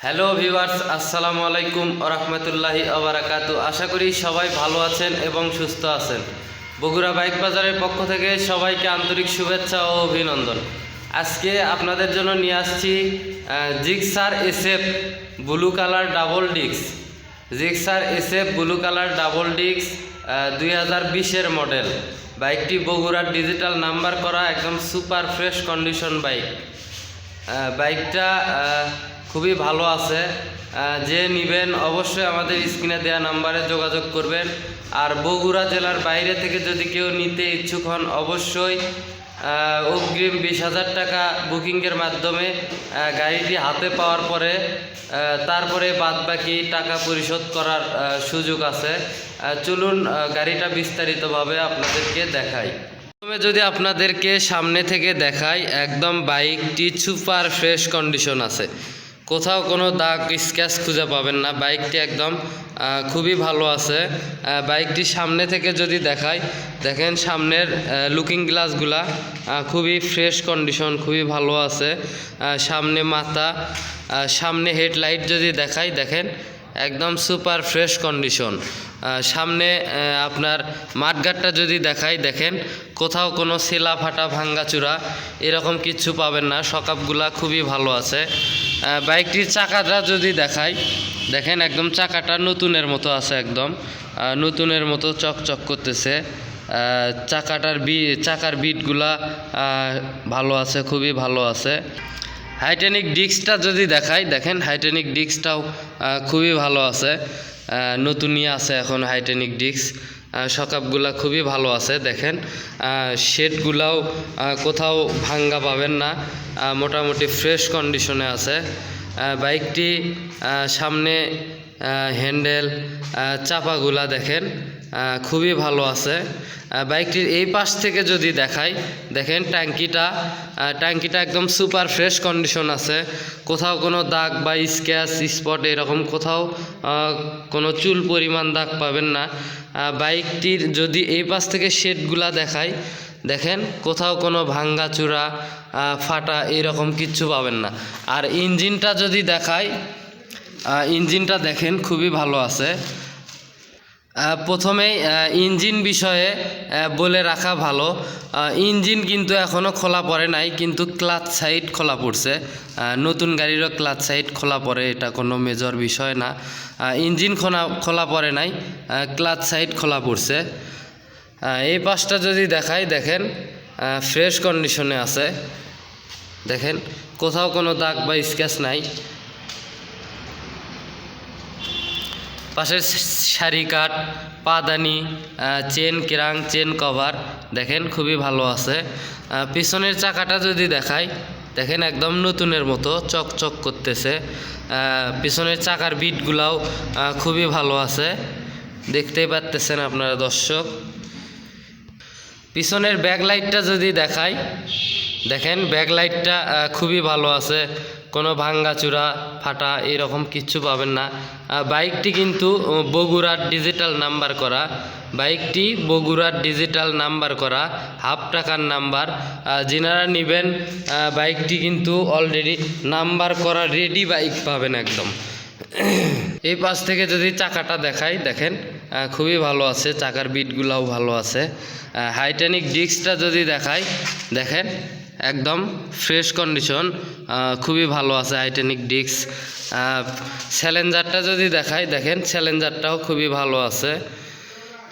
Hello viewers, আসসালামু আলাইকুম ওয়া রাহমাতুল্লাহি ওয়া বারাকাতুহু। আশা করি সবাই ভালো আছেন এবং সুস্থ আছেন। বগুড়া বাইক বাজারের পক্ষ থেকে সবাইকে আন্তরিক শুভেচ্ছা ও অভিনন্দন। আজকে আপনাদের জন্য নিয়ে আসছি Gixxer SF blue colour double disc. Gixxer SF blue colour double disc 2020-এর মডেল। বাইকটি বগুড়ার ডিজিটাল নাম্বার করা একদম সুপার ফ্রেশ কন্ডিশন বাইক। বাইকটা খুবই ভালো আছে। যে নেবেন অবশ্যই আমাদের স্ক্রিনে দেওয়া নাম্বারে যোগাযোগ করবেন। আর বগুড়া জেলার বাইরে থেকে যদি কেউ নিতে ইচ্ছুক হন অবশ্যই অগ্রিম 20,000 টাকা বুকিংয়ের মাধ্যমে গাড়িটি হাতে পাওয়ার পরে তারপরে বাদবাকি টাকা পরিশোধ করার সুযোগ আছে। চলুন গাড়িটা বিস্তারিতভাবে আপনাদেরকে দেখাই। প্রথমে যদি আপনাদেরকে সামনে থেকে দেখাই, একদম বাইকটি সুপার ফ্রেশ কন্ডিশন আছে, কোথাও কোনো দাগ স্ক্র্যাচ খুঁজে পাবেন না। বাইকটি একদম খুবই ভালো আছে। বাইকটি সামনে থেকে যদি দেখাই, দেখেন সামনের লুকিং গ্লাসগুলা খুবই ফ্রেশ কন্ডিশন, খুবই ভালো আছে। সামনে মাথা, সামনে হেডলাইট যদি দেখাই, দেখেন একদম সুপার ফ্রেশ কন্ডিশন। সামনে আপনার মাঠগাটটা যদি দেখাই, দেখেন কোথাও কোনো সেলা ফাটা ভাঙ্গাচূড়া এরকম কিছু পাবেন না। সকাপগুলা খুবই ভালো আছে। বাইকটির চাকাটা যদি দেখাই, দেখেন একদম চাকাটা নতুনের মতো আছে, একদম নতুনের মতো চকচক করতেছে। চাকার বিটগুলা ভালো আছে, খুবই ভালো আছে। হাইটেনিক ডিস্কটা যদি দেখাই, দেখেন হাইটেনিক ডিস্কটাও খুবই ভালো আছে, নতুনই আছে এখন হাইটেনিক ডিস্ক। সকাপগুলা খুবই ভালো আছে, দেখেন শেডগুলাও কোথাও ভাঙ্গা পাবেন না, মোটামুটি ফ্রেশ কন্ডিশনে আছে। বাইকটি সামনে হ্যান্ডেল চাপাগুলা দেখেন খুবই ভালো আছে। বাইকটির এই পাশ থেকে যদি দেখাই, দেখেন ট্যাঙ্কিটা একদম সুপার ফ্রেশ কন্ডিশন আছে, কোথাও কোনো দাগ বা স্ক্র্যাচ স্পট এরকম কোথাও কোনো চুল পরিমাণ দাগ পাবেন না। বাইকটির যদি এই পাশ থেকে শেডগুলা দেখাই, দেখেন কোথাও কোনো ভাঙ্গাচূড়া ফাটা এরকম কিচ্ছু পাবেন না। আর ইঞ্জিনটা যদি দেখাই, ইঞ্জিনটা দেখেন খুবই ভালো আছে। প্রথমেই ইঞ্জিন বিষয়ে বলে রাখা ভালো, ইঞ্জিন কিন্তু এখনও খোলা পড়ে নাই, কিন্তু ক্লাচ সাইড খোলা পড়ছে। নতুন গাড়িরও ক্লাচ সাইড খোলা পড়ে, এটা কোনো মেজর বিষয় না। ইঞ্জিন খোলা পড়ে নাই, ক্লাচ সাইড খোলা পড়ছে। এই পাশটা যদি দেখাই, দেখেন ফ্রেশ কন্ডিশনে আছে, দেখেন কোথাও কোনো দাগ বা স্ক্র্যাচ নাই। পাশের সারি কাঠ, পাদানি, চেন ক্রাং, চেন কভার দেখেন খুবই ভালো আছে। পিছনের চাকাটা যদি দেখাই, দেখেন একদম নতুনের মতো চকচক করতেছে। পিছনের চাকার বিটগুলাও খুবই ভালো আছে, দেখতেই পাচ্ছেন আপনারা দর্শক। পিছনের ব্যাকলাইটটা যদি দেখাই, দেখেন ব্যাকলাইটটা খুবই ভালো আছে, কোনো ভাঙ্গাচূড়া ফাটা এরকম কিচ্ছু পাবেন না। বাইকটি কিন্তু বগুড়ার ডিজিটাল নাম্বার করা, বাইকটি বগুড়ার ডিজিটাল নাম্বার করা, হাফ টাকার নাম্বার। যিনারা নেবেন বাইকটি কিন্তু অলরেডি নাম্বার করা রেডি বাইক পাবেন একদম। এই পাশ থেকে যদি চাকাটা দেখাই, দেখেন খুবই ভালো আছে, চাকার বিটগুলাও ভালো আছে। হাইটেনিক ডিস্কটা যদি দেখাই, দেখেন একদম ফ্রেশ কন্ডিশন, খুবই ভালো আছে হাইটেনিক ডিস্ক। চ্যালেঞ্জারটা যদি দেখাই, দেখেন চ্যালেঞ্জারটাও খুবই ভালো আছে।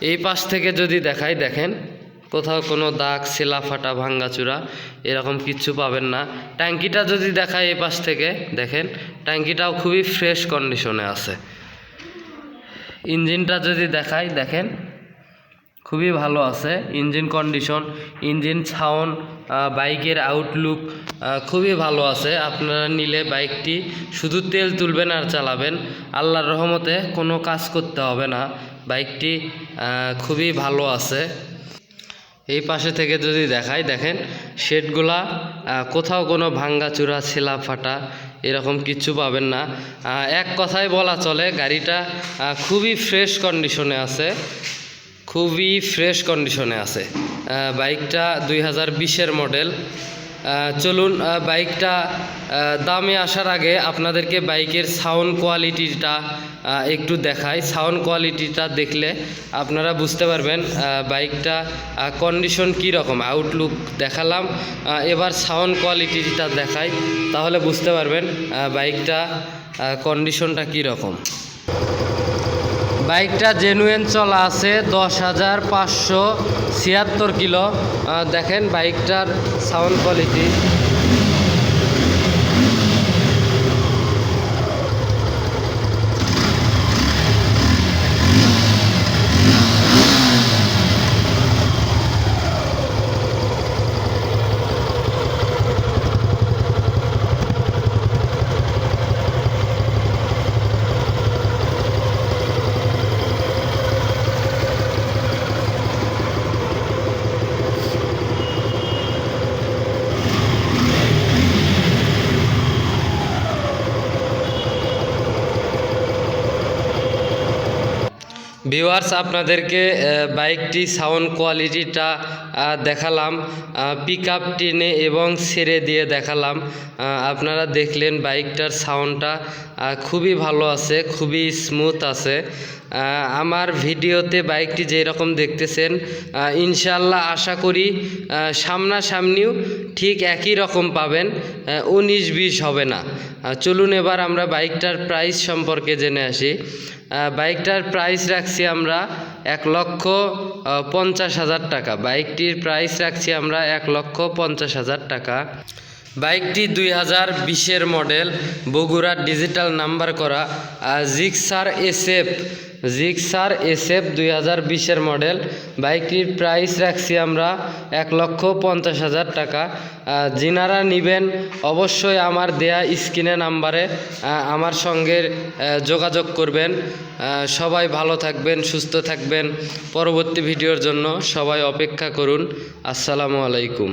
এই পাশ থেকে যদি দেখাই, দেখেন কোথাও কোনো দাগ সেলা ফাটা ভাঙ্গাচূড়া এরকম কিচ্ছু পাবেন না। ট্যাঙ্কিটা যদি দেখাই এই পাশ থেকে, দেখেন ট্যাঙ্কিটাও খুবই ফ্রেশ কন্ডিশনে আছে। ইঞ্জিনটা যদি দেখাই, দেখেন খুবই ভালো আছে ইঞ্জিন কন্ডিশন, ইঞ্জিন সাউন্ড, বাইকের আউটলুক খুবই ভালো আছে। আপনারা নিলে বাইকটি শুধু তেল তুলবেন আর চালাবেন, আল্লাহর রহমতে কোনো কাজ করতে হবে না। বাইকটি খুবই ভালো আছে। এই পাশে থেকে যদি দেখাই, দেখেন শেডগুলা কোথাও কোনো ভাঙ্গাচূড়া ছেলা ফাটা এরকম কিচ্ছু পাবেন না। এক কথায় বলা চলে গাড়িটা খুবই ফ্রেশ কন্ডিশনে আছে, খুবই ফ্রেশ কন্ডিশনে আছে। বাইকটা 2020-এর মডেল। চলুন বাইকটা দামে আসার আগে আপনাদেরকে বাইকের সাউন্ড কোয়ালিটিটা একটু দেখাই। সাউন্ড কোয়ালিটিটা দেখলে আপনারা বুঝতে পারবেন বাইকটা কন্ডিশন কী রকম। আউটলুক দেখালাম, এবার সাউন্ড কোয়ালিটিটা দেখাই, তাহলে বুঝতে পারবেন বাইকটা কন্ডিশনটা কী রকম। বাইকটা জেনুইন চলা আছে 10,576 কিলো। দেখেন বাইকটার সাউন্ড কোয়ালিটি। ভিউয়ার্স, আপনাদেরকে বাইকটি সাউন্ড কোয়ালিটিটা দেখালাম, পিক আপ টেনে এবং ছেড়ে দিয়ে দেখালাম। আপনারা দেখলেন বাইকটার সাউন্ডটা খুবই ভালো আছে, খুবই স্মুথ আছে। আমার ভিডিওতে বাইকটি যেই রকম দেখতেছেন ইনশাল্লাহ আশা করি সামনাসামনিও ঠিক একই রকম পাবেন, 19-20 হবে না। চলুন এবার আমরা বাইকটার প্রাইস সম্পর্কে জেনে আসি। বাইকটার প্রাইস রাখছি আমরা 1,50,000 টাকা। বাইকটির প্রাইস রাখছি আমরা 1,50,000 টাকা। বাইকটি 2020-এর মডেল, বগুড়ার ডিজিটাল নাম্বার করা জিক্সার SF 2020-এর মডেল। বাইকটির প্রাইস রাখছি আমরা 1,50,000 টাকা। যিনারা নেবেন অবশ্যই আমার দেয়া স্ক্রিনে নাম্বারে আমার সঙ্গে যোগাযোগ করবেন। সবাই ভালো থাকবেন, সুস্থ থাকবেন। পরবর্তী ভিডিওর জন্য সবাই অপেক্ষা করুন। আসসালামু আলাইকুম।